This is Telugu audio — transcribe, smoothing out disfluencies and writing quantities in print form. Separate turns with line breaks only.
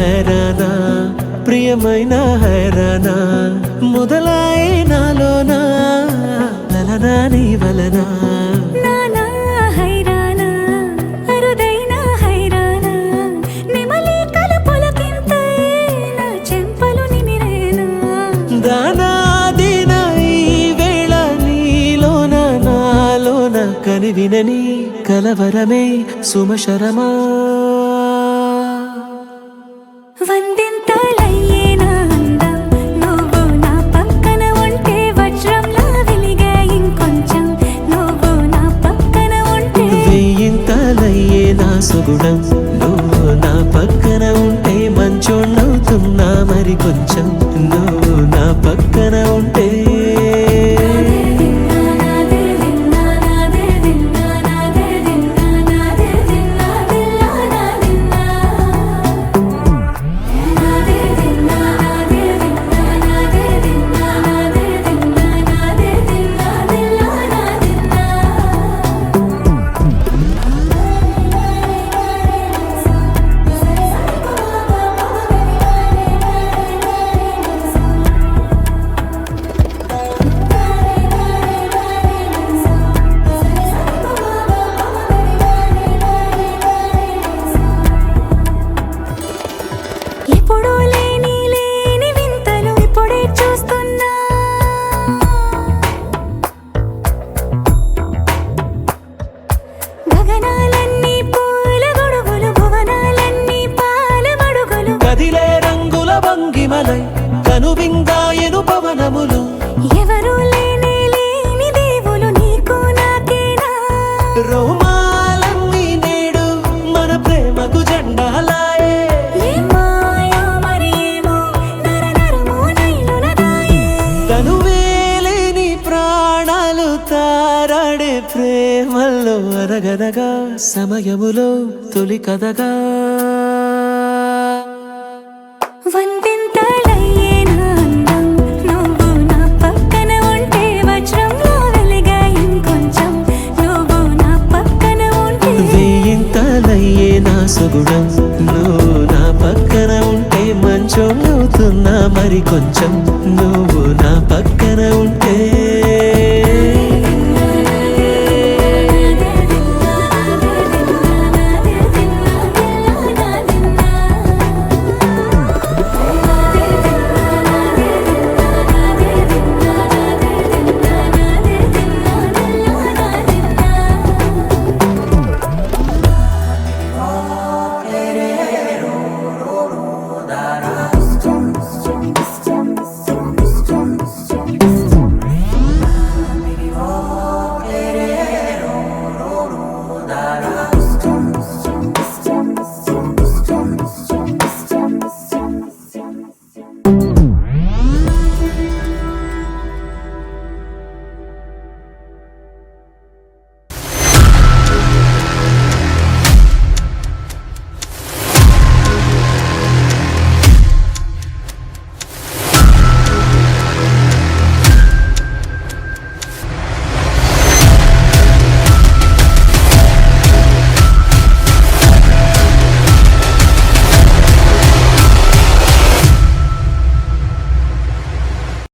హైరానా ప్రియమైన హైరానా మొదలాయే నాలోనా లలనా నీ వలనా కనివినని కలవరమే సుమశరమా
వందింతలయ్యేనా అందం నువ్వు నా పక్కన ఉంటే వజ్రంలా వెలిగే ఇంకొంచెం నువ్వు నా పక్కన ఉంటే
వెయ్యింతలయ్యేనా సుగుణం నువ్వు నా పక్కన ఉంటే మంచోణ్ణవుతున్నా మరి కొంచెం నువ్వు నా పక్కన ఉంటే కనువిందాయను పవనములు
ఎవరు లేని దేవులు నీకు నాకేనా
రోమాలన్నీ నేడు మన ప్రేమకు జెండాలాయే తనువేలేని ప్రాణాలు తారాడే ప్రేమల్లో అరగనగా సమయములో తొలి కథగా
వందింతలయ్యేనా అందం నువ్వు నా పక్కన ఉంటే వజ్రంలా వెలిగే ఇంకొంచెం నువ్వు నా పక్కన ఉంటే
వెయ్యింతలయ్యేనా సుగుణం నువ్వు నా పక్కన ఉంటే మంచోణ్ణవుతున్నా మరి కొంచెం నువ్వు